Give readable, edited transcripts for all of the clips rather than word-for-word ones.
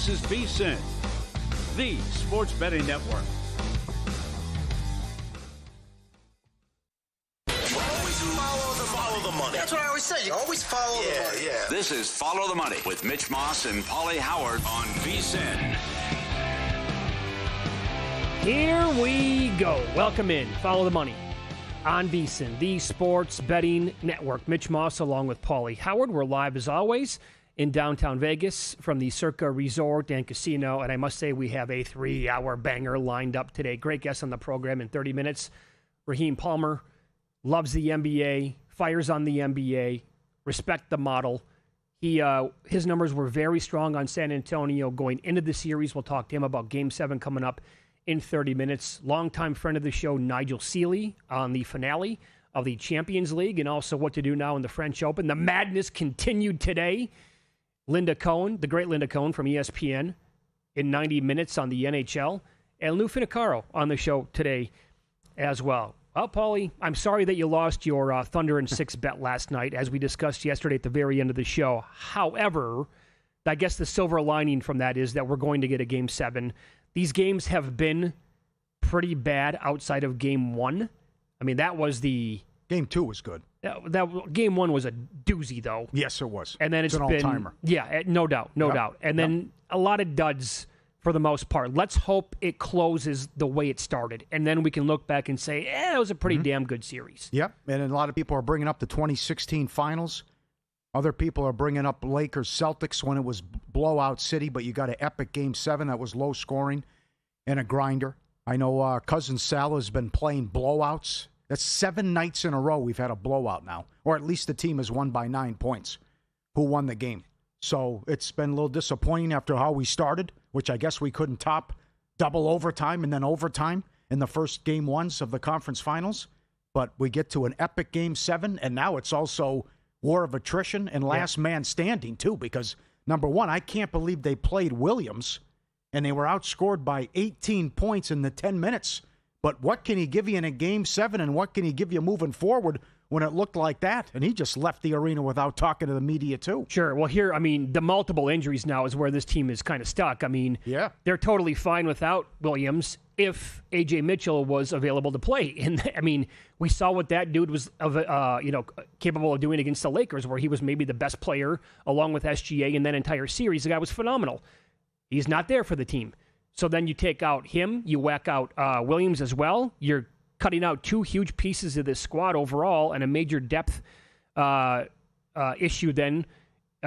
This is VSiN, the sports betting network. Follow the money. That's what I always say. You always follow the money. Yeah. This is Follow the Money with Mitch Moss and Paulie Howard on VSiN. Here we go. Welcome in. Follow the Money on VSiN, the sports betting network. Mitch Moss along with Paulie Howard. We're live as always in downtown Vegas from the Circa Resort and Casino. And I must say we have a 3-hour banger lined up today. Great guest on the program in 30 minutes. Raheem Palmer loves the NBA, fires on the NBA, respect the model. His numbers were very strong on San Antonio going into the series. We'll talk to him about Game 7 coming up in 30 minutes. Longtime friend of the show, Nigel Seeley, on the finale of the Champions League and also what to do now in the French Open. The madness continued today. Linda Cohen, the great Linda Cohen from ESPN, in 90 minutes on the NHL. And Lou Finicaro on the show today as well. Well, Paulie, I'm sorry that you lost your Thunder and 6 bet last night, as we discussed yesterday at the very end of the show. However, I guess the silver lining from that is that we're going to get a Game 7. These games have been pretty bad outside of Game 1. I mean, that was the... Game 2 was good. That Game 1 was a doozy, though. Yes, it was. And then it's an been... all-timer. Yeah, no doubt. And then a lot of duds for the most part. Let's hope it closes the way it started. And then we can look back and say, it was a pretty damn good series. Yep, and a lot of people are bringing up the 2016 finals. Other people are bringing up Lakers-Celtics when it was blowout city, but you got an epic Game 7 that was low scoring and a grinder. I know Cousin Sal has been playing blowouts. That's 7 nights in a row we've had a blowout now, or at least the team has won by 9 points. Who won the game? So it's been a little disappointing after how we started, which I guess we couldn't top double overtime and then overtime in the first Game 1s of the conference finals. But we get to an epic Game 7, and now it's also war of attrition and last man standing, too, because, number one, I can't believe they played Williams, and they were outscored by 18 points in the 10 minutes. But what can he give you in a Game 7, and what can he give you moving forward when it looked like that? And he just left the arena without talking to the media, too. Sure. Well, here, I mean, the multiple injuries now is where this team is kind of stuck. I mean, they're totally fine without Williams if A.J. Mitchell was available to play. And, I mean, we saw what that dude was capable of doing against the Lakers, where he was maybe the best player along with SGA in that entire series. The guy was phenomenal. He's not there for the team. So then you take out him, you whack out Williams as well. You're cutting out 2 huge pieces of this squad overall, and a major depth issue then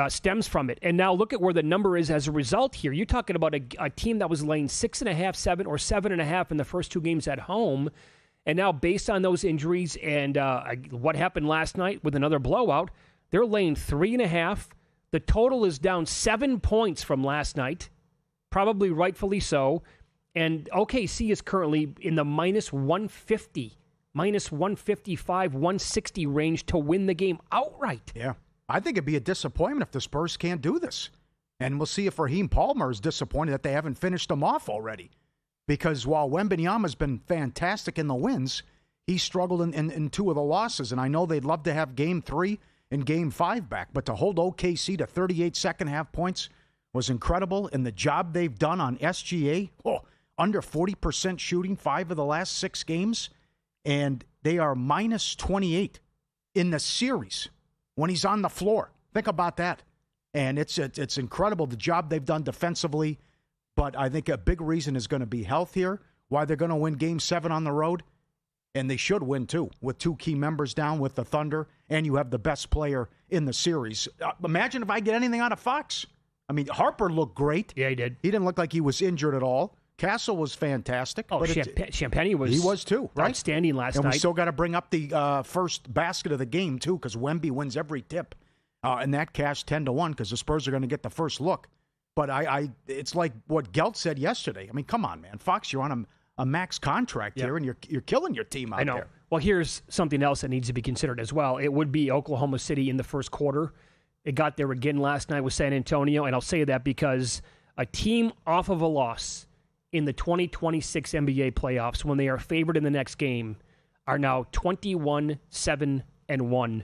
stems from it. And now look at where the number is as a result here. You're talking about a team that was laying 6.5, 7, or 7.5 in the first 2 games at home. And now based on those injuries and what happened last night with another blowout, they're laying 3.5. The total is down 7 points from last night, probably rightfully so. And OKC is currently in the minus 150, minus 155, 160 range to win the game outright. Yeah. I think it'd be a disappointment if the Spurs can't do this. And we'll see if Raheem Palmer is disappointed that they haven't finished them off already. Because while Wembanyama's been fantastic in the wins, he struggled in 2 of the losses. And I know they'd love to have Game 3 and Game 5 back. But to hold OKC to 38 second-half points was incredible. And the job they've done on SGA, under 40% shooting 5 of the last 6 games. And they are minus 28 in the series when he's on the floor. Think about that. And it's incredible, the job they've done defensively. But I think a big reason is going to be health here, why they're going to win Game 7 on the road. And they should win, too, with 2 key members down with the Thunder, and you have the best player in the series. Imagine if I get anything out of Fox. I mean, Harper looked great. Yeah, he did. He didn't look like he was injured at all. Castle was fantastic. Oh, Champagny was... He was, too, right? Outstanding last night. And we still got to bring up the first basket of the game, too, because Wemby wins every tip. And that cashed 10-1 because the Spurs are going to get the first look. But it's like what Gelt said yesterday. I mean, come on, man. Fox, you're on a max contract here, and you're killing your team out there. I know. Well, here's something else that needs to be considered as well. It would be Oklahoma City in the first quarter. It got there again last night with San Antonio, and I'll say that because a team off of a loss in the 2026 NBA playoffs, when they are favored in the next game, are now 21-7-1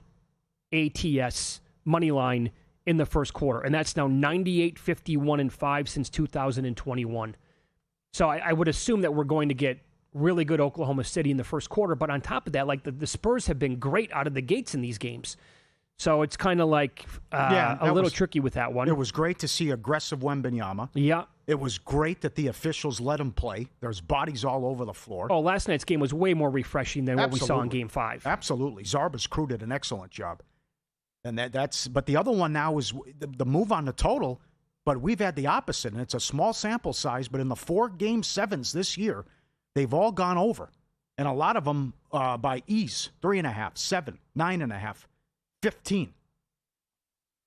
ATS moneyline in the first quarter, and that's now 98, 51, and 5 since 2021. So I would assume that we're going to get really good Oklahoma City in the first quarter, but on top of that, like the Spurs have been great out of the gates in these games. So it's kind of like a little tricky with that one. It was great to see aggressive Wembanyama. Yeah. It was great that the officials let him play. There's bodies all over the floor. Oh, last night's game was way more refreshing than what we saw in Game 5. Absolutely. Zarba's crew did an excellent job. And but the other one now is the move on the total, but we've had the opposite, and it's a small sample size, but in the 4 Game 7s this year, they've all gone over. And a lot of them by ease, 3.5, 7, 9.5, 15.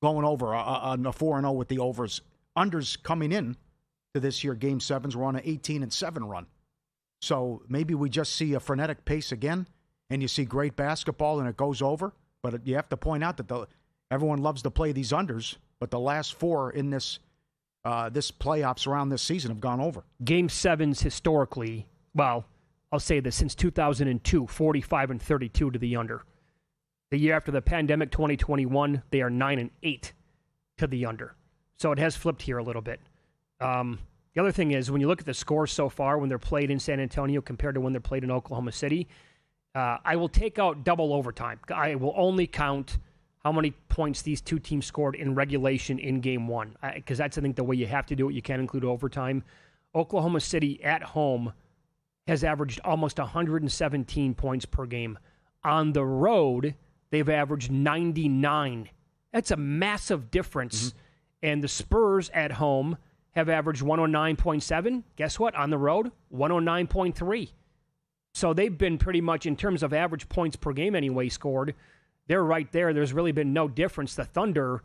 Going over on a 4-0 with the overs. Unders coming in to this year, Game 7s, we're on an 18-7 run. So maybe we just see a frenetic pace again, and you see great basketball, and it goes over. But you have to point out that everyone loves to play these unders, but the last 4 in this playoffs around this season have gone over. Game 7s historically, well, I'll say this, since 2002, 45-32 to the under. The year after the pandemic, 2021, they are 9-8 to the under. So it has flipped here a little bit. The other thing is, when you look at the scores so far, when they're played in San Antonio compared to when they're played in Oklahoma City, I will take out double overtime. I will only count how many points these two teams scored in regulation in Game 1, because that's, I think, the way you have to do it. You can't include overtime. Oklahoma City at home has averaged almost 117 points per game. On the road, they've averaged 99. That's a massive difference. Mm-hmm. And the Spurs at home have averaged 109.7. Guess what? On the road, 109.3. So they've been pretty much, in terms of average points per game anyway, scored. They're right there. There's really been no difference. The Thunder,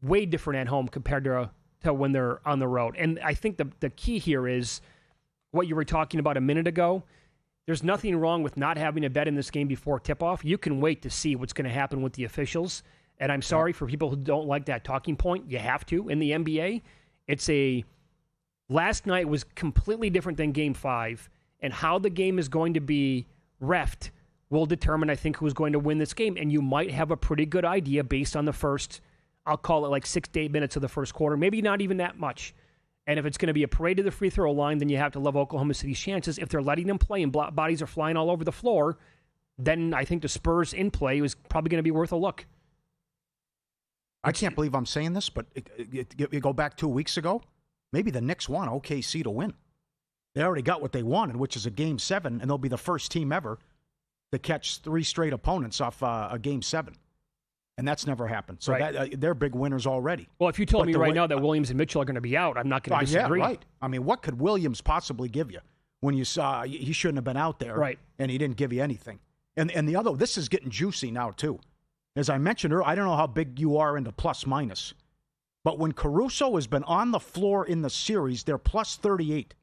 way different at home compared to when they're on the road. And I think the key here is what you were talking about a minute ago. There's nothing wrong with not having a bet in this game before tip-off. You can wait to see what's going to happen with the officials. And I'm sorry for people who don't like that talking point. You have to. In the NBA, last night was completely different than Game 5. And how the game is going to be reffed will determine, I think, who's going to win this game. And you might have a pretty good idea based on the first, I'll call it like 6 to 8 minutes of the first quarter. Maybe not even that much. And if it's going to be a parade to the free throw line, then you have to love Oklahoma City's chances. If they're letting them play and bodies are flying all over the floor, then I think the Spurs in play is probably going to be worth a look. I can't believe I'm saying this, but you go back 2 weeks ago, maybe the Knicks want OKC to win. They already got what they wanted, which is a Game 7, and they'll be the first team ever to catch 3 straight opponents off a Game 7. And that's never happened. So right. They're big winners already. Well, if you told me right now that Williams and Mitchell are going to be out, I'm not going to disagree. Yeah, right. I mean, what could Williams possibly give you when you saw he shouldn't have been out there, right? And he didn't give you anything. And the other, this is getting juicy now too. As I mentioned earlier, I don't know how big you are into plus minus, but when Caruso has been on the floor in the series, they're plus 38.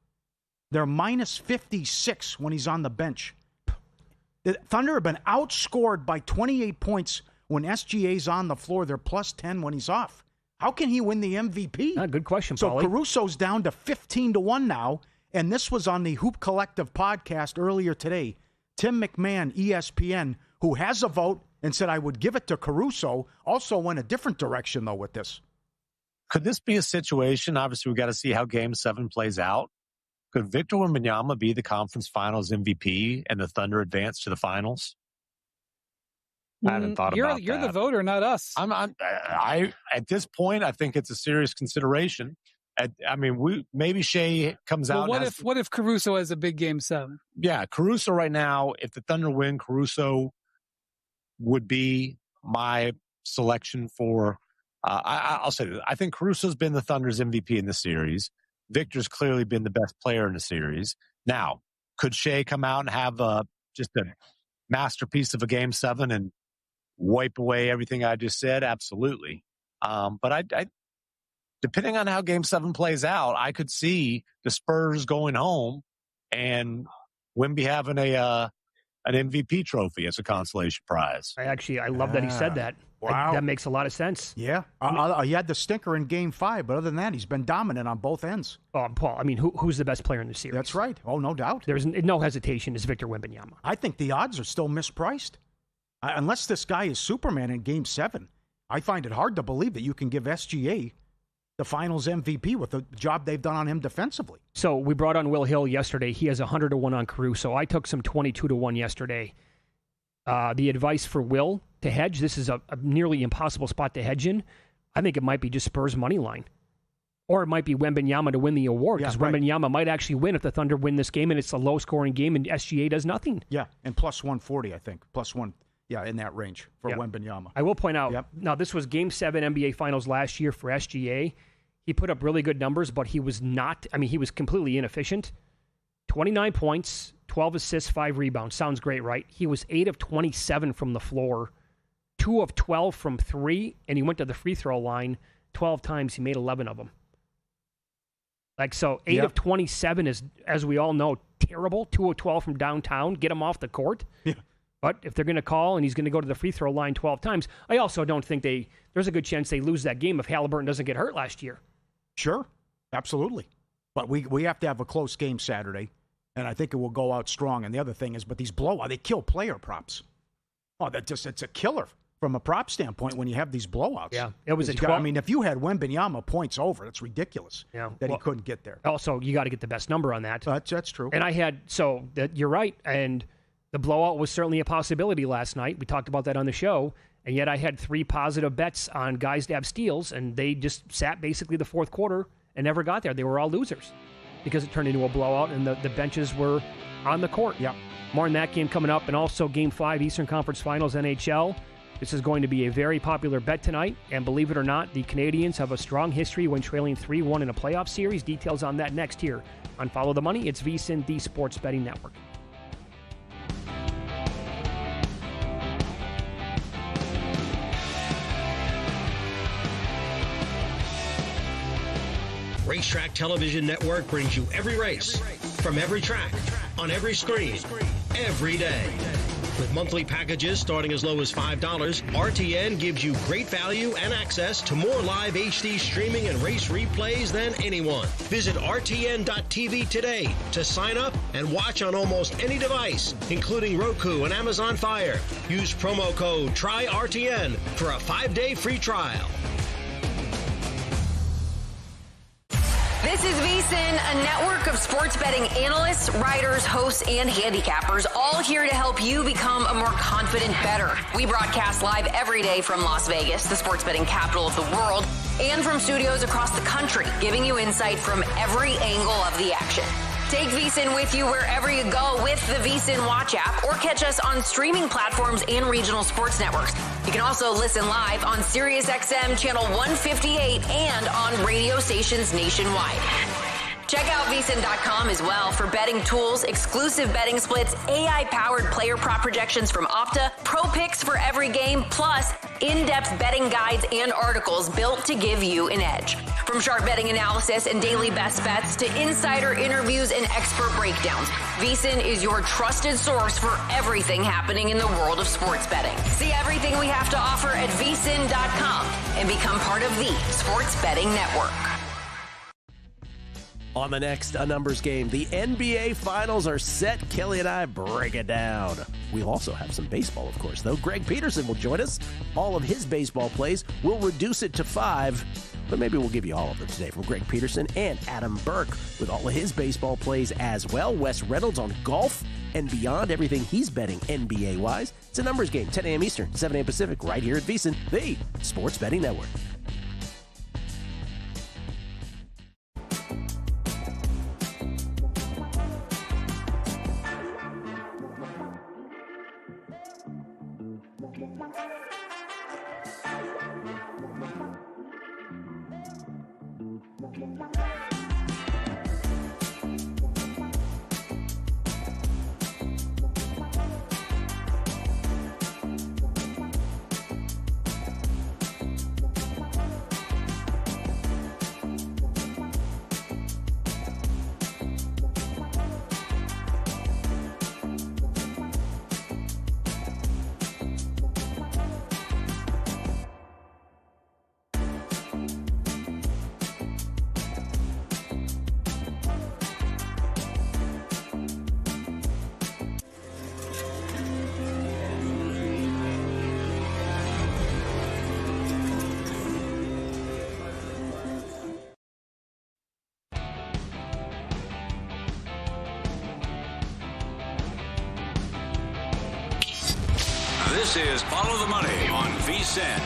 They're minus 56 when he's on the bench. The Thunder have been outscored by 28 points when SGA's on the floor. They're plus 10 when he's off. How can he win the MVP? Good question, So Paulie. Caruso's down to 15-1 now, and this was on the Hoop Collective podcast earlier today. Tim McMahon, ESPN, who has a vote and said I would give it to Caruso, also went a different direction, though, with this. Could this be a situation? Obviously, we've got to see how Game 7 plays out. Could Victor Wembanyama be the conference finals MVP and the Thunder advance to the finals? I haven't thought about that. You're the voter, not us. I at this point, I think it's a serious consideration. Maybe Shea comes out. What if Caruso has a big Game 7? Yeah, Caruso right now, if the Thunder win, Caruso would be my selection for, I'll say this. I think Caruso's been the Thunder's MVP in the series. Victor's clearly been the best player in the series. Now, could Shea come out and have just a masterpiece of a Game 7 and wipe away everything I just said? Absolutely. But I depending on how Game 7 plays out, I could see the Spurs going home and Wemby having an MVP trophy as a consolation prize. I love that he said that. Wow. That makes a lot of sense. Yeah. He had the stinker in Game 5, but other than that, he's been dominant on both ends. Oh, Paul, who's the best player in the series? That's right. Oh, no doubt. There's no hesitation. It's Victor Wembanyama. I think the odds are still mispriced. Unless this guy is Superman in Game 7. I find it hard to believe that you can give SGA the Finals MVP with the job they've done on him defensively. So we brought on Will Hill yesterday. He has 100-1 on Caruso. I took some 22-1 yesterday. The advice for Will to hedge, this is a nearly impossible spot to hedge in. I think it might be just Spurs money line. Or it might be Wembanyama to win the award, because Wembanyama might actually win if the Thunder win this game, and it's a low-scoring game, and SGA does nothing. Yeah, and plus 140, I think. Plus one, in that range for Wembanyama. I will point out, now this was Game 7 NBA Finals last year for SGA. He put up really good numbers, but he was completely inefficient. 29 points, 12 assists, 5 rebounds. Sounds great, right? He was 8 of 27 from the floor, 2 of 12 from 3, and he went to the free throw line 12 times. He made 11 of them. So 8 of 27 is, as we all know, terrible. 2 of 12 from downtown. Get him off the court. Yeah. But if they're going to call and he's going to go to the free throw line 12 times, I also don't think there's a good chance they lose that game if Halliburton doesn't get hurt last year. Sure, absolutely. But we have to have a close game Saturday, and I think it will go out strong. And the other thing is, but these blowouts, they kill player props. Oh, it's a killer from a prop standpoint when you have these blowouts. Yeah, it was a 12. I mean, if you had Wembanyama points over, it's ridiculous that he couldn't get there. Also, you got to get the best number on that. That's true. And you're right, and the blowout was certainly a possibility last night. We talked about that on the show, and yet I had 3 positive bets on guys to have steals, and they just sat basically the fourth quarter and never got there. They were all losers because it turned into a blowout, and the benches were on the court. Yeah. More on that game coming up, and also Game 5, Eastern Conference Finals, NHL. This is going to be a very popular bet tonight, and believe it or not, the Canadians have a strong history when trailing 3-1 in a playoff series. Details on that next here on Follow the Money. It's VSiN, the Sports Betting Network. Racetrack Television Network brings you every race, from every track, on every screen, every day. With monthly packages starting as low as $5, RTN gives you great value and access to more live HD streaming and race replays than anyone. Visit RTN.tv today to sign up and watch on almost any device, including Roku and Amazon Fire. Use promo code TRYRTN for a 5-day free trial. This is VSiN, a network of sports betting analysts, writers, hosts, and handicappers, all here to help you become a more confident bettor. We broadcast live every day from Las Vegas, the sports betting capital of the world, and from studios across the country, giving you insight from every angle of the action. Take VSiN with you wherever you go with the VSiN Watch app, or catch us on streaming platforms and regional sports networks. You can also listen live on SiriusXM Channel 158 and on radio stations nationwide. Check out VSiN.com as well for betting tools, exclusive betting splits, AI-powered player prop projections from Opta, pro picks for every game, plus in-depth betting guides and articles built to give you an edge. From sharp betting analysis and daily best bets to insider interviews and expert breakdowns, VSiN is your trusted source for everything happening in the world of sports betting. See everything we have to offer at VSiN.com and become part of the Sports Betting Network. On the next A Numbers Game, the NBA Finals are set. Kelly and I break it down. We'll also have some baseball, of course, though. Greg Peterson will join us. All of his baseball plays. We'll reduce it to 5, but maybe we'll give you all of them today from Greg Peterson and Adam Burke with all of his baseball plays as well. Wes Reynolds on golf and beyond, everything he's betting NBA-wise. It's A Numbers Game, 10 a.m. Eastern, 7 a.m. Pacific, right here at VSiN, the Sports Betting Network. This is Follow the Money on VSiN.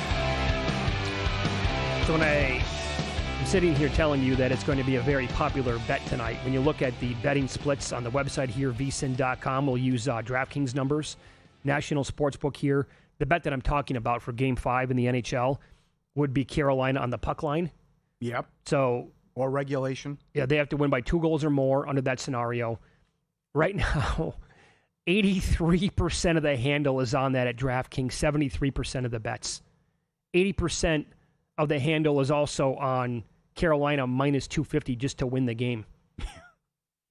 So when I'm sitting here telling you that it's going to be a very popular bet tonight, when you look at the betting splits on the website here, vsin.com, we'll use DraftKings numbers, National Sportsbook here. The bet that I'm talking about for Game 5 in the NHL would be Carolina on the puck line. Yep. So, or regulation. Yeah, they have to win by 2 goals or more under that scenario. Right now, 83% of the handle is on that at DraftKings, 73% of the bets. 80% of the handle is also on Carolina minus 250 just to win the game.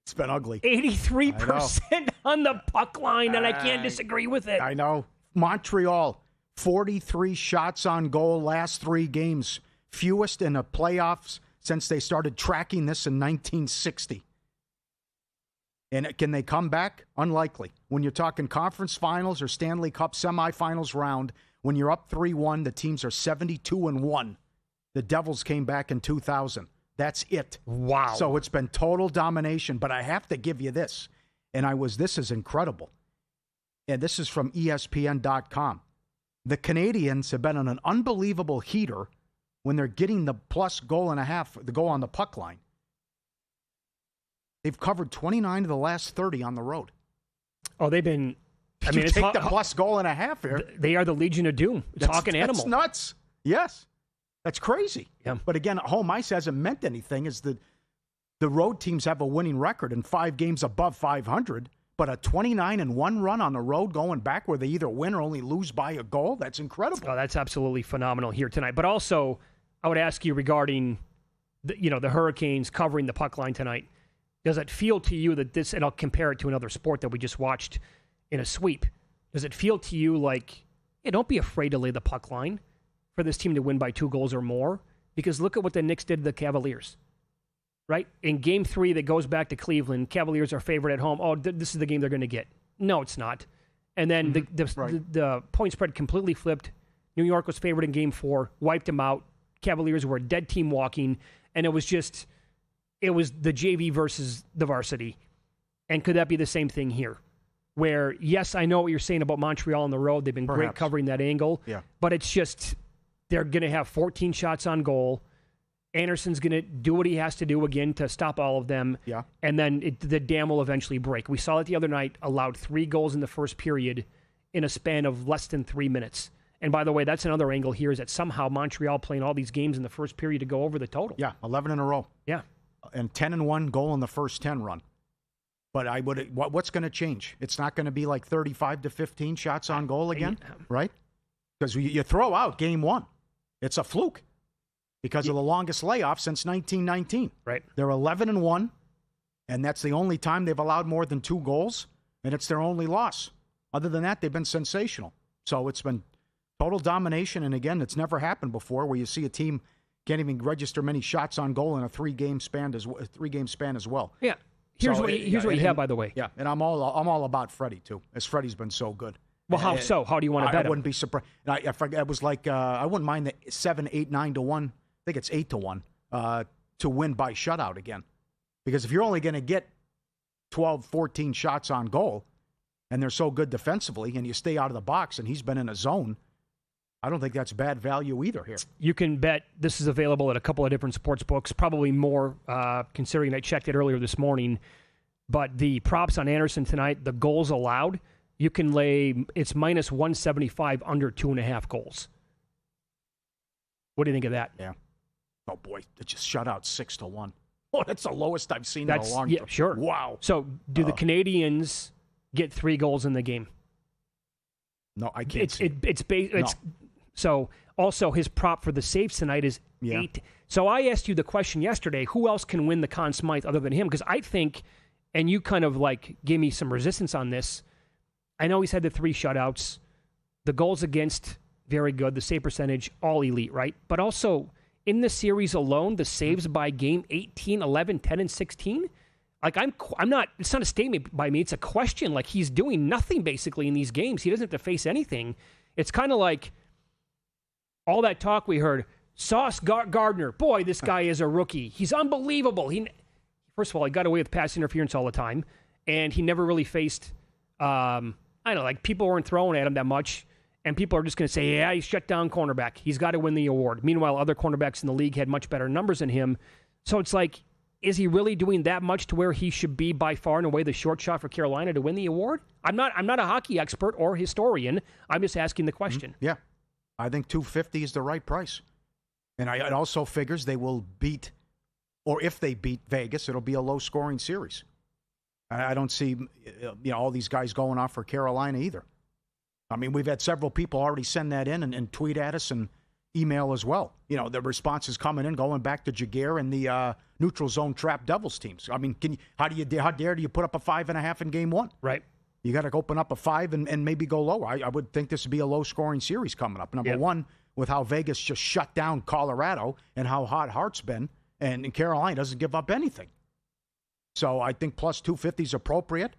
It's been ugly. 83% on the puck line, and I can't disagree with it. I know. Montreal, 43 shots on goal last 3 games. Fewest in the playoffs since they started tracking this in 1960. And can they come back? Unlikely. When you're talking conference finals or Stanley Cup semifinals round, when you're up 3-1, the teams are 72-1. The Devils came back in 2000. That's it. Wow. So it's been total domination. But I have to give you this. And this is incredible. And this is from ESPN.com. The Canadians have been on an unbelievable heater when they're getting the plus goal and a half, the goal on the puck line. They've covered 29 of the last 30 on the road. Oh, they've been... I mean, take the plus goal and a half here. They are the Legion of Doom. It's Hawk and Animal. That's nuts. Yes. That's crazy. Yeah. But again, home ice hasn't meant anything as the road teams have a winning record in 5 games above 500, but a 29-1 run on the road going back where they either win or only lose by a goal, that's incredible. Oh, that's absolutely phenomenal here tonight. But also, I would ask you regarding the Hurricanes covering the puck line tonight. Does it feel to you that this, and I'll compare it to another sport that we just watched in a sweep, does it feel to you like, don't be afraid to lay the puck line for this team to win by 2 goals or more? Because look at what the Knicks did to the Cavaliers, right? In Game 3 that goes back to Cleveland, Cavaliers are favored at home. Oh, this is the game they're going to get. No, it's not. And then the point spread completely flipped. New York was favored in Game 4, wiped them out. Cavaliers were a dead team walking, and it was the JV versus the varsity. And could that be the same thing here? Where, yes, I know what you're saying about Montreal on the road. They've been great covering that angle. Yeah. But it's just, they're going to have 14 shots on goal. Anderson's going to do what he has to do again to stop all of them. Yeah. And then the dam will eventually break. We saw it the other night, allowed 3 goals in the first period in a span of less than 3 minutes. And by the way, that's another angle here, is that somehow Montreal playing all these games in the first period to go over the total. Yeah, 11 in a row. Yeah. And 10-1 goal in the first 10 run. But what's going to change? It's not going to be like 35 to 15 shots on goal again, right? Because you throw out Game 1. It's a fluke because of the longest layoff since 1919. Right. They're 11-1, and that's the only time they've allowed more than 2 goals, and it's their only loss. Other than that, they've been sensational. So it's been total domination, and again, it's never happened before where you see a team can't even register many shots on goal in a 3-game span as well. Yeah. Here's what you have, by the way. Yeah, and I'm all about Freddie too, as Freddie's been so good. Well, how so? How do you want to bet him? I wouldn't be surprised. I forget, it was like I wouldn't mind the 7, 8, 9-1. I think it's 8-1 to win by shutout again, because if you're only going to get 12, 14 shots on goal, and they're so good defensively, and you stay out of the box, and he's been in a zone, I don't think that's bad value either here. You can bet this is available at a couple of different sports books, probably more considering I checked it earlier this morning. But the props on Anderson tonight, the goals allowed, you can lay, it's minus 175 under 2.5 goals. What do you think of that? Yeah. Oh, boy, it just shut out 6-1. Oh, that's the lowest I've seen in a long time. Yeah, sure. Wow. So do the Canadians get 3 goals in the game? No, I can't see. So also his prop for the saves tonight is 8. So I asked you the question yesterday, who else can win the Conn Smythe other than him? Because I think, and you kind of like gave me some resistance on this, I know he's had the 3 shutouts, the goals against, very good, the save percentage, all elite, right? But also in the series alone, the saves by game, 18, 11, 10, and 16, like I'm not, it's not a statement by me, it's a question. Like he's doing nothing basically in these games. He doesn't have to face anything. It's kind of like all that talk we heard, Sauce Gardner, boy, this guy is a rookie. He's unbelievable. First of all, he got away with pass interference all the time, and he never really faced, I don't know, like people weren't throwing at him that much. And people are just going to say, yeah, he's shut down cornerback. He's got to win the award. Meanwhile, other cornerbacks in the league had much better numbers than him. So it's like, is he really doing that much to where he should be by far and away the short shot for Carolina to win the award? I'm not a hockey expert or historian. I'm just asking the question. Yeah. I think $250 is the right price. And it also figures they will beat, or if they beat Vegas, it'll be a low-scoring series. I don't see all these guys going off for Carolina either. I mean, we've had several people already send that in and tweet at us and email as well. The responses coming in, going back to Jaguar and the neutral zone trap Devils teams. I mean, how dare you put up a 5.5 in game one? Right. You got to open up a 5 and maybe go lower. I would think this would be a low-scoring series coming up. Number one, with how Vegas just shut down Colorado and how hot Hart's been, and Carolina doesn't give up anything. So I think plus 250 is appropriate.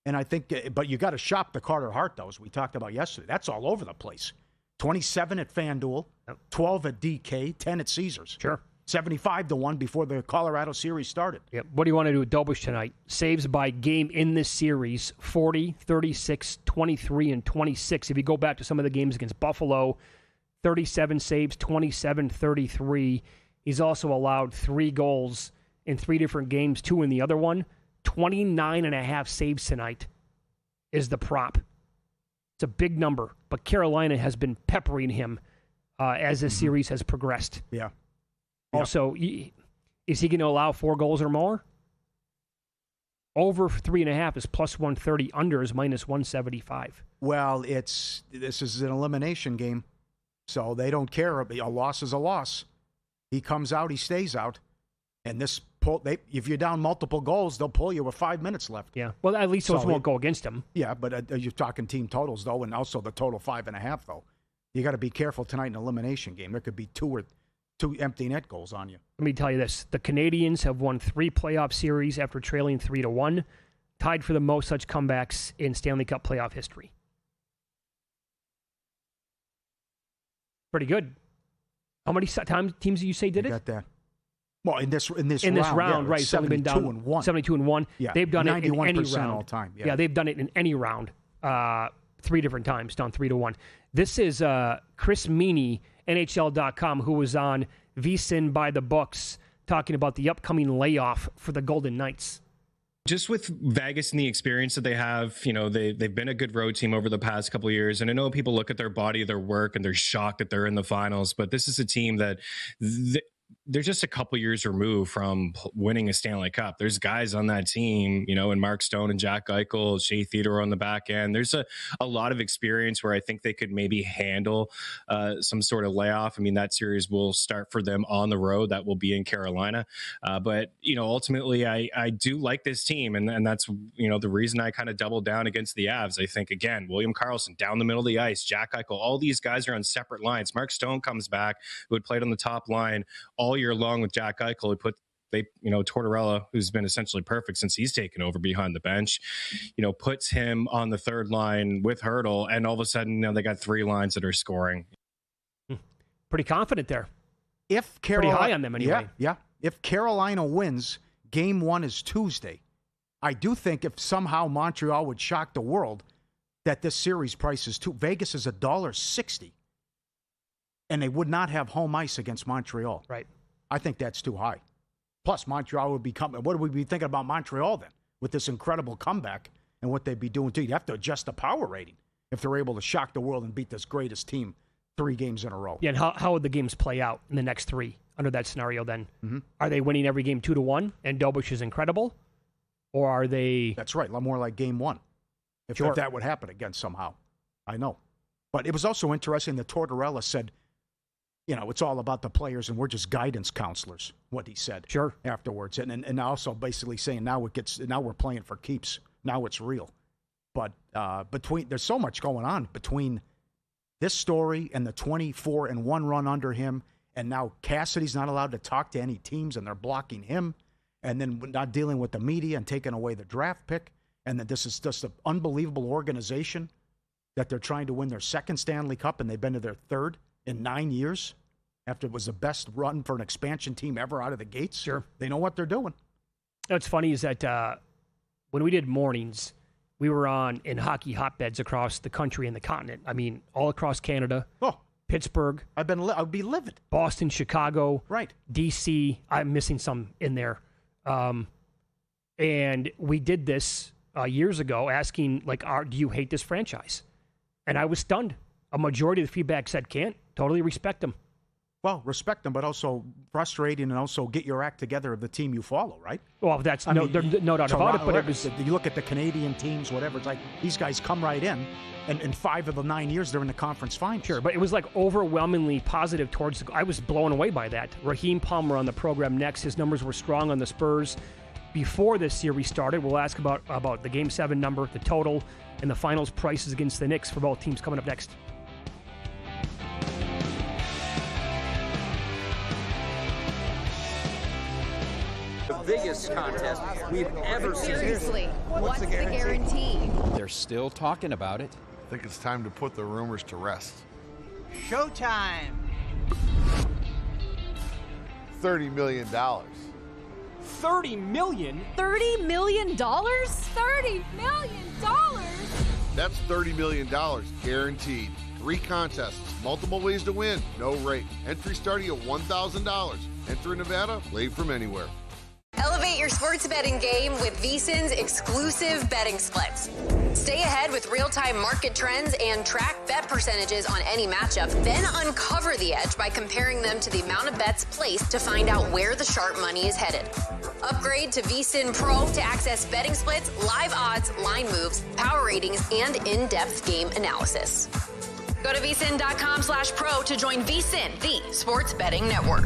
And I think, but you got to shop the Carter Hart, though, as we talked about yesterday. That's all over the place. 27 at FanDuel, 12 at DK, 10 at Caesars. Sure. 75-1 before the Colorado series started. Yep. What do you want to do with Dobush tonight? Saves by game in this series, 40, 36, 23, and 26. If you go back to some of the games against Buffalo, 37 saves, 27, 33. He's also allowed 3 goals in 3 different games, 2 in the other one. 29.5 saves tonight is the prop. It's a big number, but Carolina has been peppering him as this series has progressed. Yeah. Also, is he going to allow 4 goals or more? Over 3.5 is plus 130. Under is minus 175. Well, this is an elimination game, so they don't care. A loss is a loss. He comes out, he stays out, and if you're down multiple goals, they'll pull you with 5 minutes left. Yeah. Well, at least those won't go against him. Yeah, but you're talking team totals, though, and also the total 5.5, though. You got to be careful tonight in an elimination game. There could be 2 empty net goals on you. Let me tell you this. The Canadians have won 3 playoff series after trailing 3-1, tied for the most such comebacks in Stanley Cup playoff history. Pretty good. How many times teams did you say did it? Got that. Well, in this round, right? It's only been down 72-1. Yeah, they've done it in any round all time. Yeah, they've done it in any round. 3 different times, down 3-1. This is Chris Meany, NHL.com, who was on VSiN by the Books, talking about the upcoming layoff for the Golden Knights. Just with Vegas and the experience that they have, they've been a good road team over the past couple of years. And I know people look at their body, their work, and they're shocked that they're in the finals. But this is a team that they're just a couple years removed from winning a Stanley Cup. There's guys on that team, and Mark Stone and Jack Eichel, Shea Theodore on the back end. There's a lot of experience where I think they could maybe handle some sort of layoff. I mean, that series will start for them on the road. That will be in Carolina. But, ultimately, I do like this team. And that's, the reason I kind of doubled down against the Avs. I think, again, William Karlsson down the middle of the ice, Jack Eichel, all these guys are on separate lines. Mark Stone comes back, who had played on the top line all year long with Jack Eichel. Tortorella, who's been essentially perfect since he's taken over behind the bench, puts him on the third line with Hurdle, and all of a sudden, they got 3 lines that are scoring. Pretty confident there. If Carolina, pretty high on them anyway. Yeah. If Carolina wins, game 1 is Tuesday. I do think if somehow Montreal would shock the world, that this series price is Vegas is $1.60. And they would not have home ice against Montreal. Right. I think that's too high. Plus, Montreal would become. What would we be thinking about Montreal then? With this incredible comeback and what they'd be doing too. You'd have to adjust the power rating if they're able to shock the world and beat this greatest team 3 games in a row. Yeah, and how would the games play out in the next 3 under that scenario then? Mm-hmm. Are they winning every game 2-1 and Dobush is incredible? Or are they... That's right. A lot more like game 1. If that would happen again somehow. I know. But it was also interesting that Tortorella said, it's all about the players, and we're just guidance counselors, what he said. Sure. Afterwards. And also basically saying now we're playing for keeps. Now it's real. But there's so much going on between this story and the 24-1 run under him, and now Cassidy's not allowed to talk to any teams, and they're blocking him, and then not dealing with the media and taking away the draft pick, and that this is just an unbelievable organization that they're trying to win their 2nd Stanley Cup, and they've been to their 3rd in 9 years. After it was the best run for an expansion team ever out of the gates. Sure. They know what they're doing. What's funny is that when we did mornings, we were on in hockey hotbeds across the country and the continent. I mean, all across Canada. Oh, Pittsburgh. I'd be livid. Boston, Chicago. Right. DC. I'm missing some in there. And we did this years ago, asking, like, do you hate this franchise? And I was stunned. A majority of the feedback said, can't. Totally respect them. Well, respect them, but also frustrating, and also get your act together of the team you follow, right? Well, that's no doubt about it. But it was, you look at the Canadian teams, whatever. It's like these guys come right in, and in 5 of the 9 years they're in the conference finals. Sure, but it was like overwhelmingly positive towards. I was blown away by that. Raheem Palmer on the program next. His numbers were strong on the Spurs. Before this series started, we'll ask about the Game 7 number, the total, and the finals prices against the Knicks for both teams coming up next. The biggest contest we've ever seen. Seriously, what's the guarantee? They're still talking about it. I think it's time to put the rumors to rest. Showtime. $30 million. $30 million? $30 million? $30 million? That's $30 million guaranteed. 3 contests, multiple ways to win, no rate. Entry starting at $1,000. Enter in Nevada, play from anywhere. Elevate your sports betting game with VSiN's exclusive betting splits. Stay ahead with real-time market trends and track bet percentages on any matchup, then uncover the edge by comparing them to the amount of bets placed to find out where the sharp money is headed. Upgrade to VSiN Pro to access betting splits, live odds, line moves, power ratings, and in-depth game analysis. Go to vsin.com/pro to join VSiN, the sports betting network.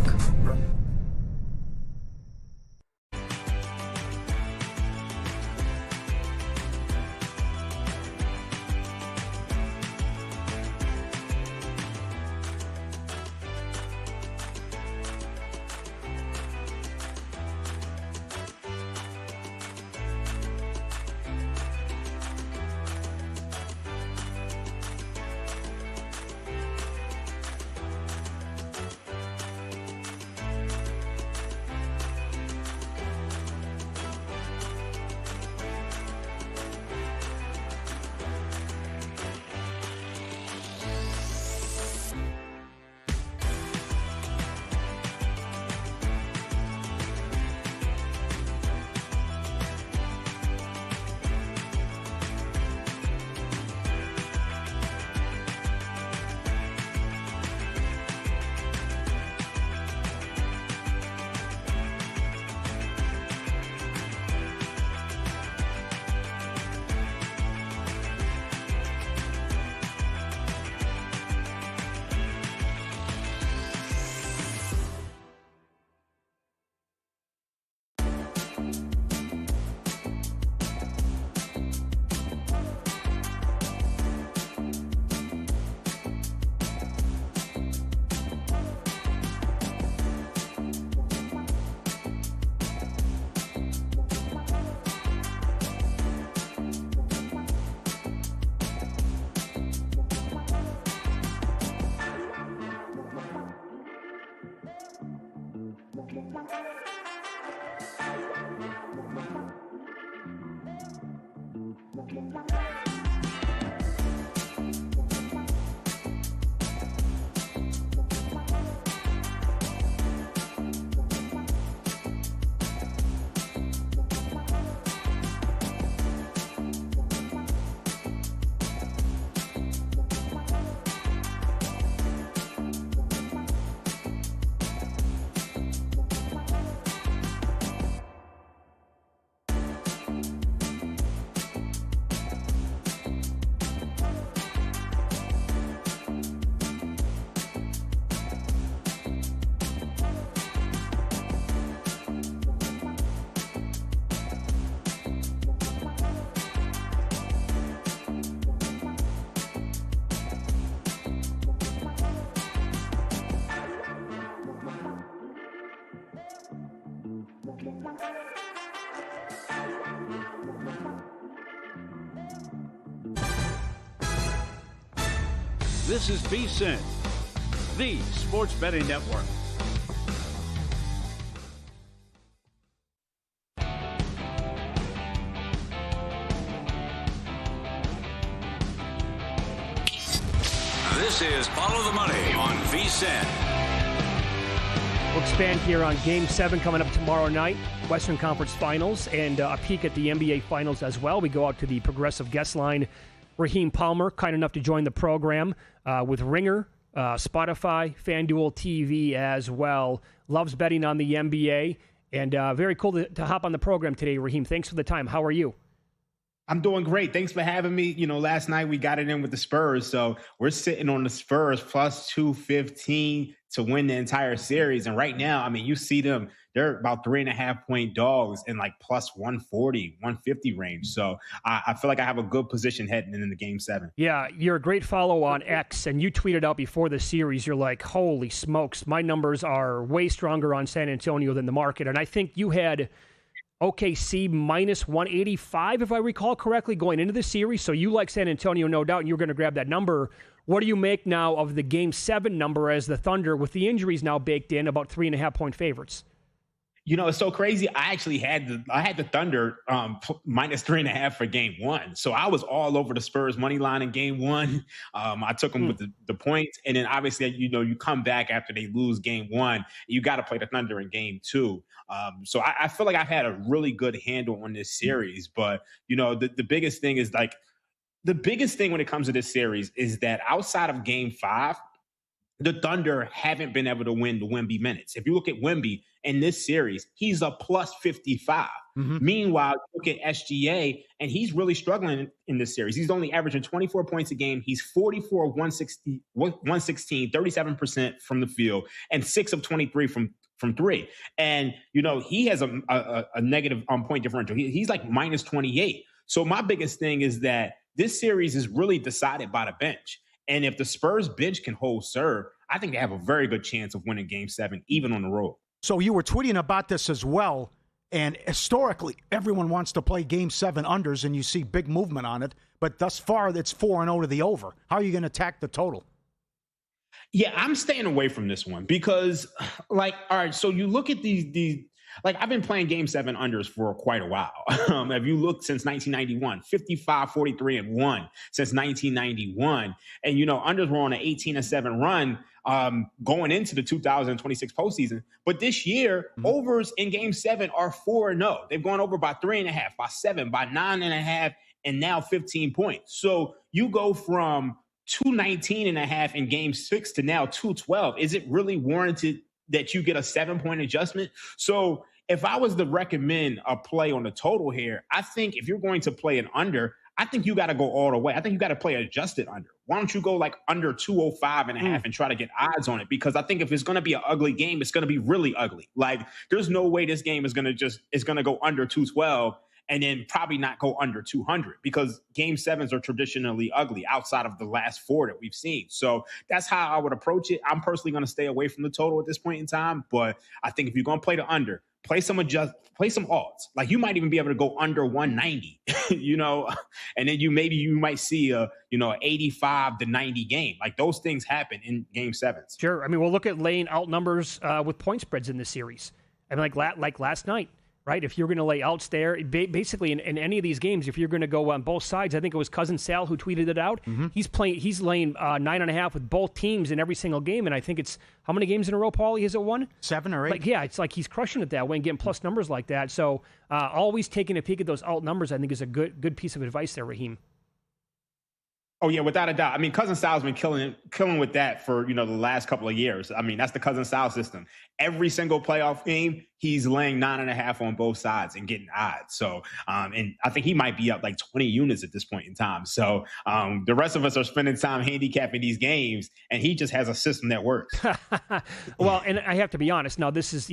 This is VSiN, the sports betting network. This is Follow the Money on VSiN. We'll expand here on Game 7 coming up tomorrow night, Western Conference Finals, and a peek at the NBA Finals as well. We go out to the Progressive guest line. Raheem Palmer, kind enough to join the program with Ringer, Spotify, FanDuel TV as well. Loves betting on the NBA, and very cool to hop on the program today, Raheem. Thanks for the time. How are you? I'm doing great. Thanks for having me. Last night we got it in with the Spurs, so we're sitting on the Spurs plus 215 to win the entire series. And right now, you see them, they're about 3.5-point dogs in like plus 140, 150 range. So I feel like I have a good position heading into Game 7. Yeah, you're a great follow on X, and you tweeted out before the series, you're like, holy smokes, my numbers are way stronger on San Antonio than the market. And I think you had OKC minus 185, if I recall correctly, going into the series. So you like San Antonio, no doubt, and you're going to grab that number. What do you make now of the Game 7 number as the Thunder, with the injuries now baked in, about 3.5-point favorites? It's so crazy. I actually had the Thunder minus 3.5 for Game 1. So I was all over the Spurs money line in Game 1. I took them with the points. And then obviously, you come back after they lose Game 1. You got to play the Thunder in Game 2. So I feel like I've had a really good handle on this series. But, the biggest thing is the biggest thing when it comes to this series is that outside of Game 5, the Thunder haven't been able to win the Wemby minutes. If you look at Wemby in this series, he's a plus 55. Mm-hmm. Meanwhile, you look at SGA, and he's really struggling in this series. He's only averaging 24 points a game. He's 44 of 116, 37% from the field, and 6 of 23 from three. And, he has a negative point differential. He's like minus 28. So my biggest thing is that this series is really decided by the bench. And if the Spurs bench can hold serve, I think they have a very good chance of winning Game 7, even on the road. So you were tweeting about this as well. And historically, everyone wants to play Game 7 unders, and you see big movement on it. But thus far, it's 4-0 to the over. How are you going to attack the total? Yeah, I'm staying away from this one because, all right, so you look at these I've been playing Game 7 unders for quite a while. If you look since 1991, 55, 43, and 1 since 1991. And, unders were on an 18-7 run going into the 2026 postseason. But this year, overs in Game 7 are 4-0. They've gone over by 3.5, by 7, by 9.5, and now 15 points. So you go from 219.5 in Game 6 to now 212. Is it really warranted that you get a 7-point adjustment? So if I was to recommend a play on the total here, I think if you're going to play an under, I think you got to go all the way. I think you got to play adjusted under. Why don't you go under 205.5 and try to get odds on it? Because I think if it's going to be an ugly game, it's going to be really ugly. There's no way this game is going to go under 212 and then probably not go under 200 because Game 7s are traditionally ugly outside of the last 4 that we've seen. So that's how I would approach it. I'm personally going to stay away from the total at this point in time. But I think if you're going to play the under, play some odds. You might even be able to go under 190, and then you might see a 85 to 90 game. Those things happen in Game 7s. Sure. We'll look at laying out numbers with point spreads in this series. like last night. Right, if you're going to lay outs there, basically in any of these games, if you're going to go on both sides, I think it was Cousin Sal who tweeted it out. Mm-hmm. He's laying 9.5 with both teams in every single game, and I think it's how many games in a row, Paulie? Is it 1? 7 or 8? It's like he's crushing it that way and getting plus numbers like that. So always taking a peek at those alt numbers, I think, is a good piece of advice there, Raheem. Oh, yeah, without a doubt. Cousin Sal's been killing with that for, the last couple of years. That's the Cousin Sal system. Every single playoff game, he's laying 9.5 on both sides and getting odds. So, and I think he might be up 20 units at this point in time. So the rest of us are spending time handicapping these games, and he just has a system that works. Well, and I have to be honest. Now, this is,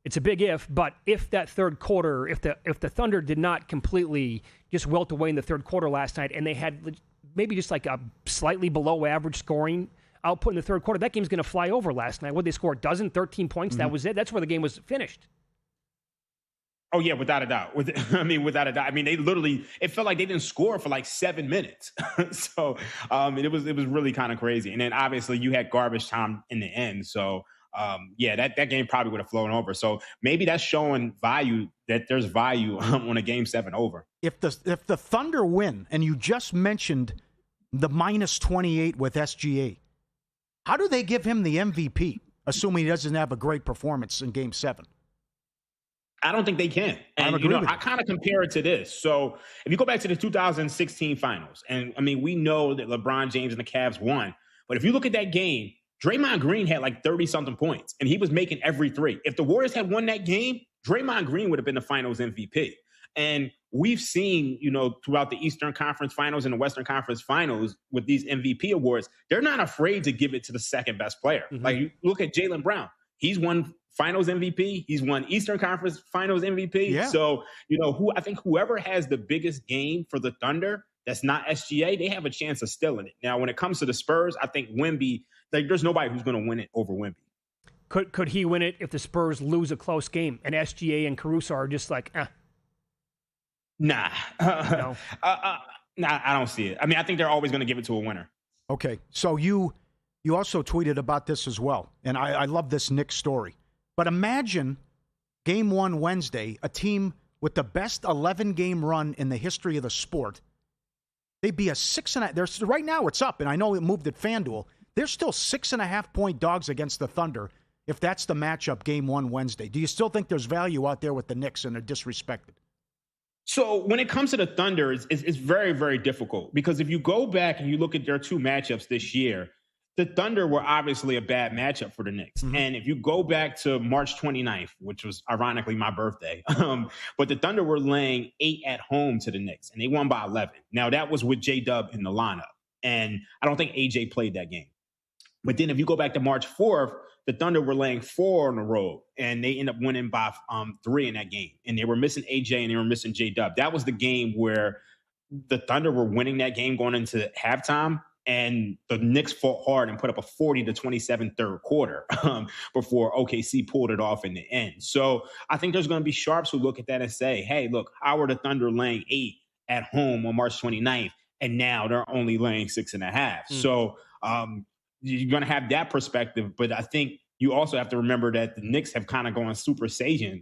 it's a big if, but if that third quarter, if the Thunder did not completely just wilt away in the third quarter last night and they had maybe just a slightly below average scoring output in the third quarter, that game's going to fly over last night. What they score, 13 points? Mm-hmm. That was it. That's where the game was finished. Oh, yeah, without a doubt. Without a doubt. They literally, it felt like they didn't score for 7 minutes. So it was really kind of crazy. And then obviously you had garbage time in the end. So that game probably would have flown over. So maybe that's showing value, that there's value on a Game 7 over. If the Thunder win, and you just mentioned the minus 28 with SGA. How do they give him the MVP, assuming he doesn't have a great performance in Game 7? I don't think they can. And, I kind of compare it to this. So if you go back to the 2016 finals, and I mean, we know that LeBron James and the Cavs won, but if you look at that game, Draymond Green had like 30-something points, and he was making every three. If the Warriors had won that game, Draymond Green would have been the finals MVP. And we've seen, throughout the Eastern Conference Finals and the Western Conference Finals with these MVP awards, they're not afraid to give it to the second best player. Mm-hmm. Like, you look at Jaylen Brown. He's won Finals MVP. He's won Eastern Conference Finals MVP. Yeah. So, I think whoever has the biggest game for the Thunder that's not SGA, they have a chance of stealing it. Now, when it comes to the Spurs, I think Wemby, there's nobody who's going to win it over Wemby. Could he win it if the Spurs lose a close game and SGA and Caruso are just like, Nah. No. Nah, I don't see it. I mean, I think they're always going to give it to a winner. Okay, so you also tweeted about this as well, and I love this Knicks story. But imagine Game 1 Wednesday, a team with the best 11-game run in the history of the sport. They'd be a 6.5. Right now it's up, and I know it moved at FanDuel. They're still 6.5-point dogs against the Thunder if that's the matchup Game 1 Wednesday. Do you still think there's value out there with the Knicks and they're disrespected? So when it comes to the Thunder, it's very, very difficult because if you go back and you look at their two matchups this year, the Thunder were obviously a bad matchup for the Knicks. Mm-hmm. And if you go back to March 29th, which was ironically my birthday, but the Thunder were laying 8 at home to the Knicks, and they won by 11. Now, that was with J-Dub in the lineup, and I don't think AJ played that game. But then if you go back to March 4th, the Thunder were laying 4 on the road, and they ended up winning by 3 in that game. And they were missing AJ and they were missing J-Dub. That was the game where the Thunder were winning that game going into halftime, and the Knicks fought hard and put up a 40-27 third quarter before OKC pulled it off in the end. So I think there's going to be sharps who look at that and say, hey, look, how are the Thunder laying 8 at home on March 29th, and now they're only laying 6.5? So you're going to have that perspective, but I think you also have to remember that the Knicks have kind of gone Super Saiyan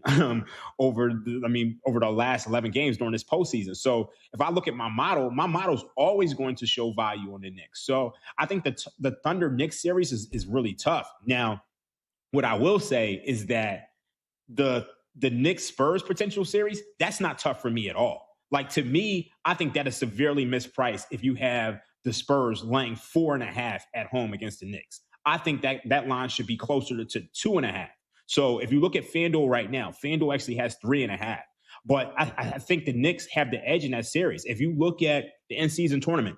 over the last 11 games during this postseason. So if I look at my model's always going to show value on the Knicks. So I think the Thunder Knicks series is really tough. Now, what I will say is that the Knicks Spurs potential series, that's not tough for me at all. Like, to me, I think that is severely mispriced if you have the Spurs laying 4.5 at home against the Knicks. I think that line should be closer to 2.5. So if you look at FanDuel right now, FanDuel actually has 3.5. But I think the Knicks have the edge in that series. If you look at the in-season tournament,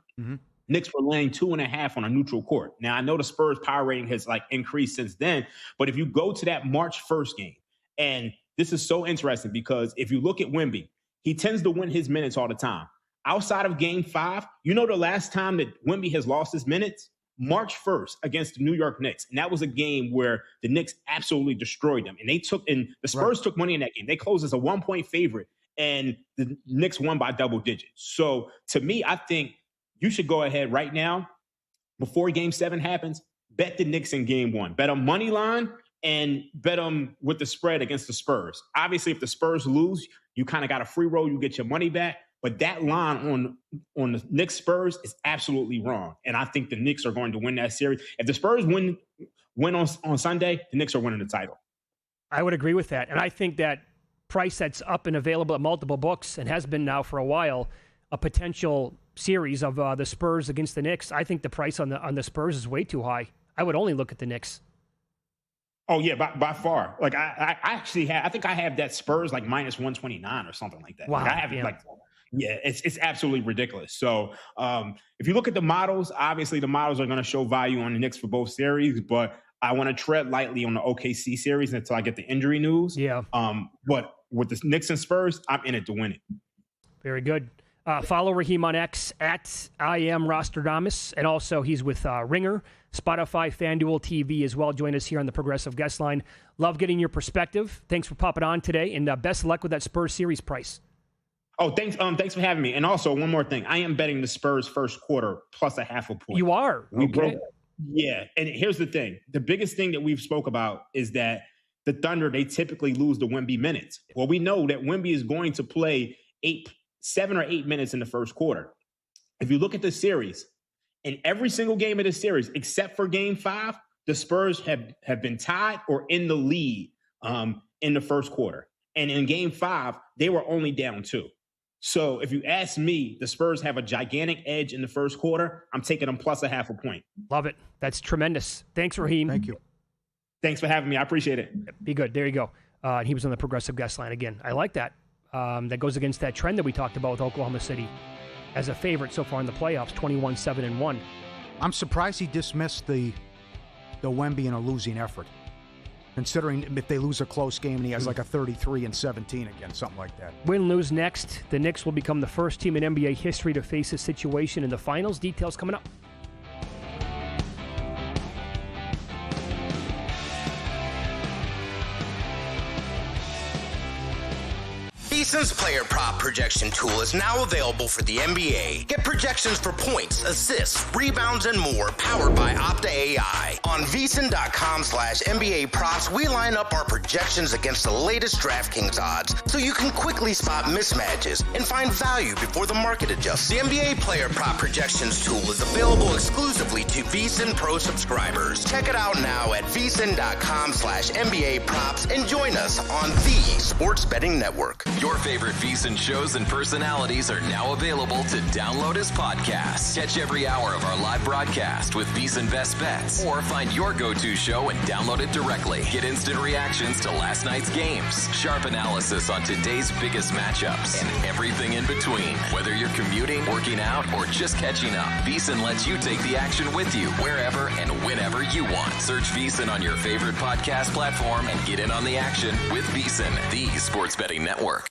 Knicks were laying 2.5 on a neutral court. Now, I know the Spurs power rating has increased since then, but if you go to that March 1st game, and this is so interesting because if you look at Wemby, he tends to win his minutes all the time. Outside of Game 5, the last time that Wemby has lost his minutes? March 1st against the New York Knicks. And that was a game where the Knicks absolutely destroyed them. And the Spurs took money in that game. They closed as a 1-point favorite, and the Knicks won by double digits. So to me, I think you should go ahead right now, before Game 7 happens, bet the Knicks in Game 1. Bet them money line and bet them with the spread against the Spurs. Obviously, if the Spurs lose, you kind of got a free roll. You get your money back. But that line on the Knicks Spurs is absolutely wrong. And I think the Knicks are going to win that series. If the Spurs win on Sunday, the Knicks are winning the title. I would agree with that. And I think that price that's up and available at multiple books and has been now for a while, a potential series of the Spurs against the Knicks, I think the price on the Spurs is way too high. I would only look at the Knicks. Oh, yeah, by far. Like, I actually think I have that Spurs minus 129 or something like that. Wow. I have yeah, it's absolutely ridiculous. So if you look at the models, obviously the models are going to show value on the Knicks for both series, but I want to tread lightly on the OKC series until I get the injury news. Yeah. But with the Knicks and Spurs, I'm in it to win it. Very good. Follow Raheem on X at I am Rostradamus, and also he's with Ringer, Spotify, FanDuel TV as well. Join us here on the Progressive Guest Line. Love getting your perspective. Thanks for popping on today, and best of luck with that Spurs series price. Oh, thanks for having me. And also, one more thing. I am betting the Spurs first quarter plus a half a point. You are? Okay. Yeah. And here's the thing. The biggest thing that we've spoke about is that the Thunder, they typically lose the Wemby minutes. Well, we know that Wemby is going to play 7 or 8 minutes in the first quarter. If you look at the series, In every single game of this series, except for Game 5, the Spurs have been tied or in the lead in the first quarter. And in Game 5, they were only down 2. So if you ask me, the Spurs have a gigantic edge in the first quarter. I'm taking them plus a half a point. Love it. That's tremendous. Thanks, Raheem. Thank you. Thanks for having me. I appreciate it. Be good. There you go. He was on the progressive guest line again. I like that. That goes against that trend that we talked about with Oklahoma City as a favorite so far in the playoffs, 21-7-1. I'm surprised he dismissed the Wemby in a losing effort, considering if they lose a close game and he has like a 33-17 again, something like that. Win, lose next. The Knicks will become the first team in NBA history to face this situation in the finals. Details coming up. VSiN's player prop projection tool is now available for the NBA. Get projections for points, assists, rebounds, and more powered by Opta AI. On VSiN.com/NBA props, we line up our projections against the latest DraftKings odds so you can quickly spot mismatches and find value before the market adjusts. The NBA player prop projections tool is available exclusively to VSiN Pro subscribers. Check it out now at VSiN.com/NBA props and join us on the Sports Betting Network. Your favorite VSiN shows and personalities are now available to download as podcasts. Catch every hour of our live broadcast with VSiN Best Bets, or find your go-to show and download it directly. Get instant reactions to last night's games, sharp analysis on today's biggest matchups, and everything in between. Whether you're commuting, working out, or just catching up, VSiN lets you take the action with you wherever and whenever you want. Search VSiN on your favorite podcast platform and get in on the action with VSiN, the Sports Betting Network.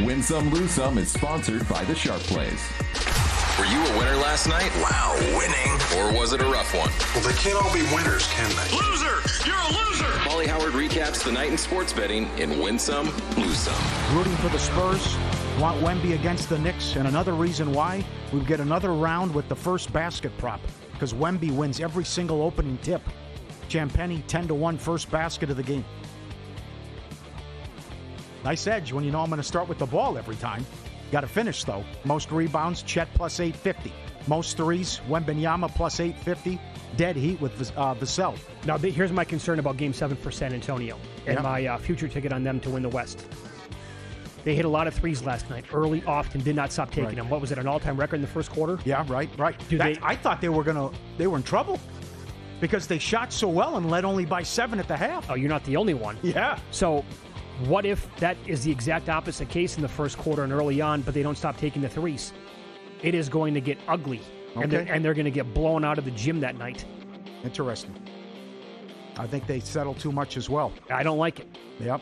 Win Some, Lose Some is sponsored by the Sharp Plays. Were you a winner last night? Wow, winning. Or was it a rough one? Well, they can't all be winners, can they? Loser! You're a loser! Paulie Howard recaps the night in sports betting in Win Some, Lose Some. Rooting for the Spurs. Want Wemby against the Knicks. And another reason why, we get another round with the first basket prop. Because Wemby wins every single opening tip. Champagny 10-1 first basket of the game. Nice edge when you know I'm going to start with the ball every time. Got to finish, though. Most rebounds, Chet plus 850. Most threes, Wembanyama plus 850. Dead heat with Vassell. Now, here's my concern about Game 7 for San Antonio and my future ticket on them to win the West. They hit a lot of threes last night, early, often, did not stop taking them. What was it, an all-time record in the first quarter? Yeah, right. I thought they were in trouble because they shot so well and led only by 7 at the half. Oh, you're not the only one. Yeah. So what if that is the exact opposite case in the first quarter and early on, but they don't stop taking the threes? It is going to get ugly, and they're going to get blown out of the gym that night. Interesting. I think they settle too much as well. I don't like it. Yep.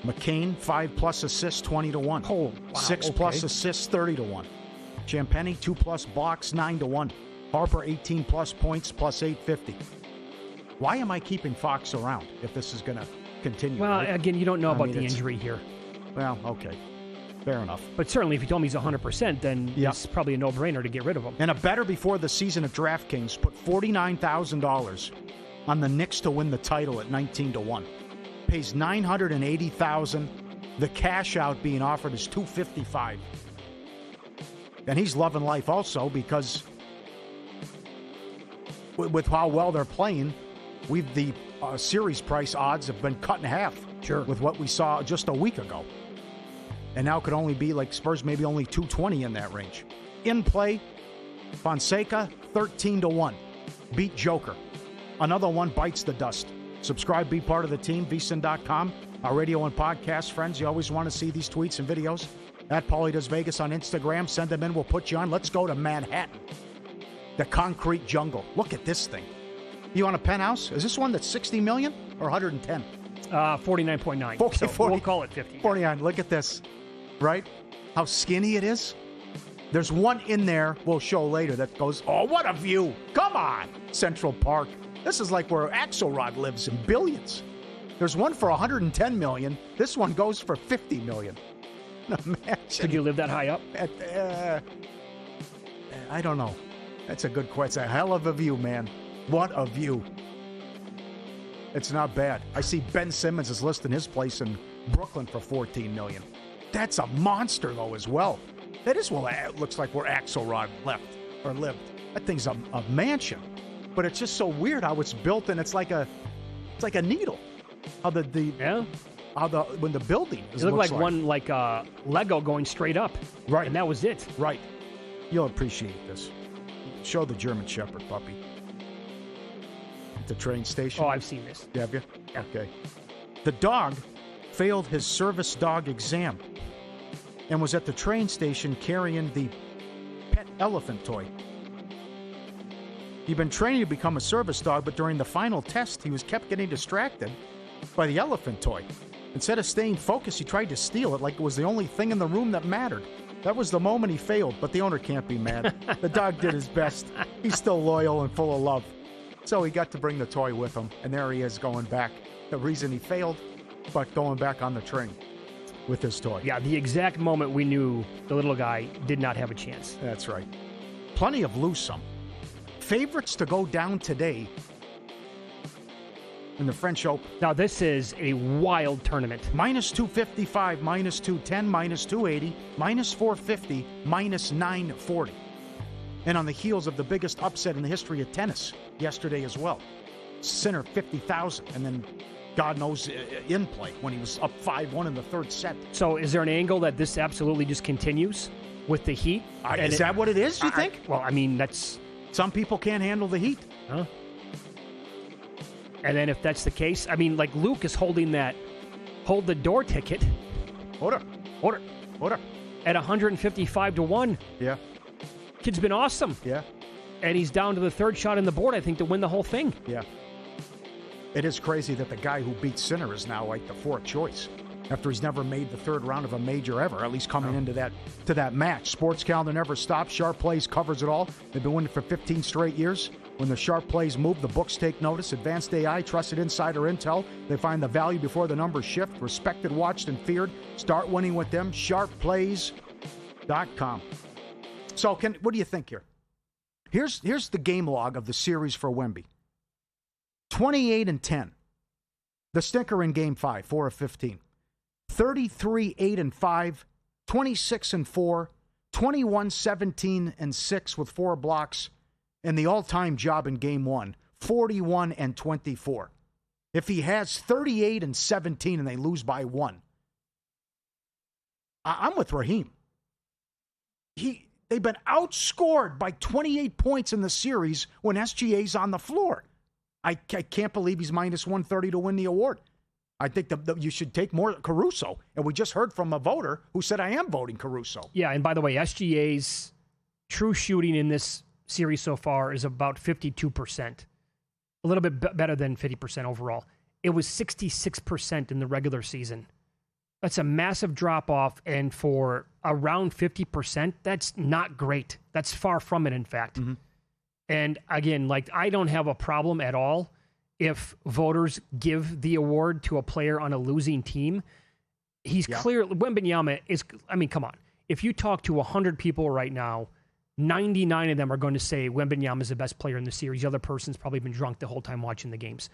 McCain, 5+ assists, 20-1. Oh, wow. 6+ assists, 30-1. Champagny, 2+ blocks, 9-1. Harper, 18+ points, plus 850. Why am I keeping Fox around if this is going to continue? Well, right? Again, you don't know about the injury here. Well, okay. Fair enough. But certainly if you told me he's 100%, then it's probably a no-brainer to get rid of him. And a better before the season at DraftKings put $49,000 on the Knicks to win the title at 19-1. Pays $980,000. The cash out being offered is $255,000. And he's loving life also because with how well they're playing, the series price odds have been cut in half. Sure. With what we saw just a week ago. And now could only be like Spurs, maybe only 220 in that range. In play, Fonseca, 13-1. Beat Joker. Another one bites the dust. Subscribe, be part of the team, VSiN.com. Our radio and podcast friends, you always want to see these tweets and videos. At Paulie Does Vegas on Instagram. Send them in, we'll put you on. Let's go to Manhattan. The concrete jungle. Look at this thing. You want a penthouse? Is this one that's $60 million or 110? 49.9. Okay, so we'll call it 50. 49. Look at this. Right? How skinny it is. There's one in there we'll show later that goes, oh, what a view. Come on. Central Park. This is like where Axelrod lives in billions. There's one for 110 million. This one goes for 50 million. Imagine. Could you live that high up? I don't know. That's a good question. It's a hell of a view, man. What a view. It's not bad. I see Ben Simmons is listing his place in Brooklyn for 14 million. That's a monster, though, as well. That is, well, it looks like where Axelrod lived. That thing's a mansion. But it's just so weird how it's built, and it's like a needle. How when the building is. It looked like one Lego going straight up. Right. And that was it. Right. You'll appreciate this. Show the German Shepherd puppy. At the train station. Oh, I've seen this. Have you? Yeah. Okay. The dog failed his service dog exam and was at the train station carrying the pet elephant toy. He'd been training to become a service dog, but during the final test, he kept getting distracted by the elephant toy. Instead of staying focused, he tried to steal it like it was the only thing in the room that mattered. That was the moment he failed, but the owner can't be mad. The dog did his best. He's still loyal and full of love. So he got to bring the toy with him, and there he is going back. The reason he failed, but going back on the train with his toy. Yeah, the exact moment we knew the little guy did not have a chance. That's right. Plenty of lose some. Favorites to go down today in the French Open. Now, this is a wild tournament. Minus 255, minus 210, minus 280, minus 450, minus 940. And on the heels of the biggest upset in the history of tennis yesterday as well. Sinner, 50,000, and then God knows in play when he was up 5-1 in the third set. So is there an angle that this absolutely just continues with the heat? Is that what it is, you think? Well, I mean, that's... Some people can't handle the heat. Huh? And then if that's the case, I mean, like Luke is holding that hold the door ticket. Order. At 155-1. Yeah. Kid's been awesome. Yeah. And he's down to the third shot in the board, I think, to win the whole thing. Yeah. It is crazy that the guy who beat Sinner is now like the fourth choice. after he's never made the third round of a major ever, at least coming into that match. Sports Calendar never stops. Sharp Plays covers it all. They've been winning for 15 straight years. When the Sharp Plays move, the books take notice. Advanced AI, trusted insider intel. They find the value before the numbers shift. Respected, watched, and feared. Start winning with them. SharpPlays.com. So, what do you think here? Here's the game log of the series for Wemby. 28-10. The stinker in Game 5, 4 of 15. 33-8-5, 26-4, 21-17-6 with 4 blocks, and the all-time job in Game 1, 41-24. If he has 38-17 and they lose by 1, I'm with Raheem. They've been outscored by 28 points in the series when SGA's on the floor. I can't believe he's minus 130 to win the award. I think you should take more Caruso. And we just heard from a voter who said, I am voting Caruso. Yeah, and by the way, SGA's true shooting in this series so far is about 52%. A little bit better than 50% overall. It was 66% in the regular season. That's a massive drop-off, and for around 50%, that's not great. That's far from it, in fact. Mm-hmm. And again, I don't have a problem at all if voters give the award to a player on a losing team. He's clear. Wembanyama is, come on. If you talk to 100 people right now, 99 of them are going to say Wembanyama is the best player in the series. The other person's probably been drunk the whole time watching the games.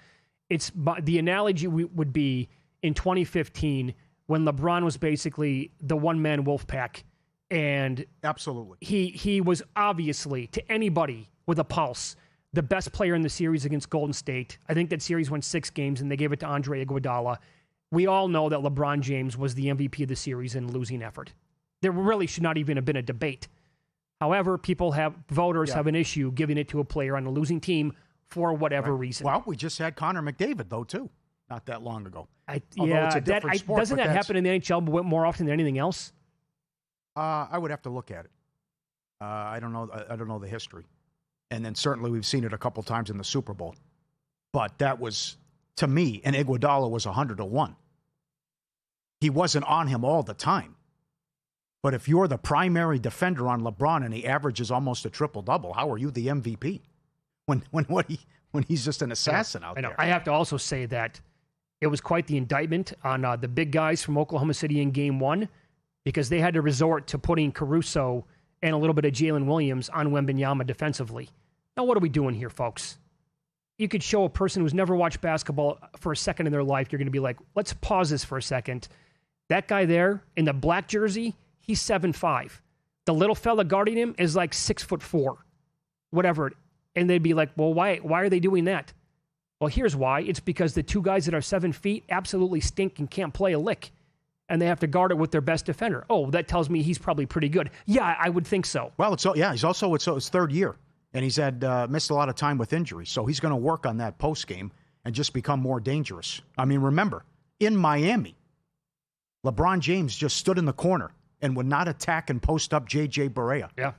The analogy would be in 2015 when LeBron was basically the one-man wolf pack. And absolutely, he was obviously, to anybody with a pulse, the best player in the series against Golden State. I think that series went 6 games, and they gave it to Andre Iguodala. We all know that LeBron James was the MVP of the series in losing effort. There really should not even have been a debate. However, voters have an issue giving it to a player on a losing team for whatever reason. Well, we just had Connor McDavid, though, too, not that long ago. It's a different sport, doesn't that happen in the NHL more often than anything else? I would have to look at it. I don't know the history. And then certainly we've seen it a couple times in the Super Bowl. But that was, to me, and Iguodala was 100-1. He wasn't on him all the time. But if you're the primary defender on LeBron and he averages almost a triple-double, how are you the MVP? When he's just an assassin out there. I have to also say that it was quite the indictment on the big guys from Oklahoma City in Game 1, because they had to resort to putting Caruso and a little bit of Jalen Williams on Wembanyama defensively. Now, what are we doing here, folks? You could show a person who's never watched basketball for a second in their life, you're going to be like, let's pause this for a second. That guy there in the black jersey, he's 7'5". The little fella guarding him is like 6'4", whatever. And they'd be like, well, why are they doing that? Well, here's why. It's because the 2 guys that are 7 feet absolutely stink and can't play a lick. And they have to guard it with their best defender. Oh, that tells me he's probably pretty good. Yeah, I would think so. Well, he's also it's his 3rd year, and he's had missed a lot of time with injury. So he's going to work on that post game and just become more dangerous. Remember, in Miami, LeBron James just stood in the corner and would not attack and post up J.J. Barea. Yeah,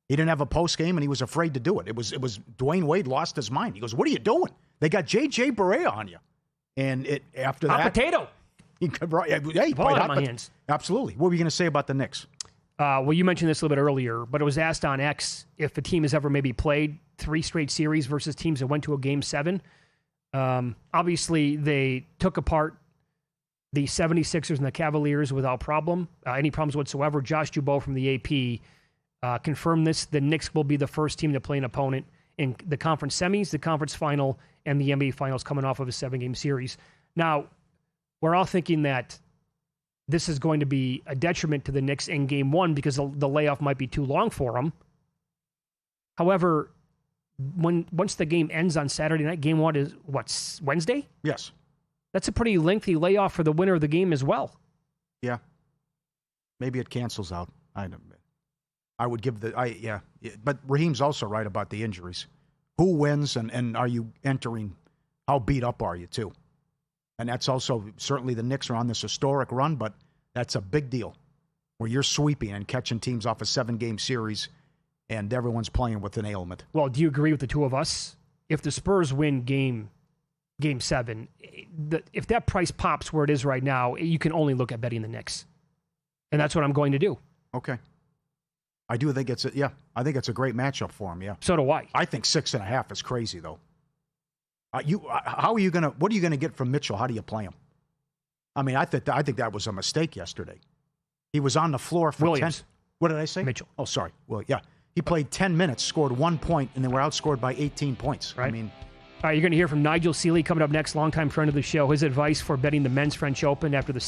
he didn't have a post game, and he was afraid to do it. It was Dwayne Wade lost his mind. He goes, "What are you doing? They got J.J. Barea on you." And after that, hot potato. He played hot my hands. Absolutely. What were you going to say about the Knicks? Well, you mentioned this a little bit earlier, but it was asked on X if a team has ever maybe played 3 straight series versus teams that went to a Game 7. Obviously, they took apart the 76ers and the Cavaliers without problem, any problems whatsoever. Josh Dubois from the AP confirmed this. The Knicks will be the first team to play an opponent in the conference semis, the conference final, and the NBA finals coming off of a 7-game series. Now, we're all thinking that this is going to be a detriment to the Knicks in Game 1 because the layoff might be too long for them. However, once the game ends on Saturday night, Game 1 is, Wednesday? Yes. That's a pretty lengthy layoff for the winner of the game as well. Yeah. Maybe it cancels out. I would give but Raheem's also right about the injuries. Who wins and are you entering? How beat up are you too? And that's also, certainly the Knicks are on this historic run, but that's a big deal where you're sweeping and catching teams off a 7-game series and everyone's playing with an ailment. Well, do you agree with the two of us? If the Spurs win game Game 7. If that price pops where it is right now, you can only look at betting the Knicks. And that's what I'm going to do. Okay. I do think it's I think it's a great matchup for him, yeah. So do I. I think 6.5 is crazy, though. What are you going to get from Mitchell? How do you play him? I mean, I think that was a mistake yesterday. He was on the floor for Williams. 10. What did I say? Mitchell. Oh, sorry. Well, yeah. He played 10 minutes, scored 1 point, and they were outscored by 18 points. Right. I mean, all right, you're going to hear from Nigel Seeley coming up next, longtime friend of the show. His advice for betting the men's French Open after the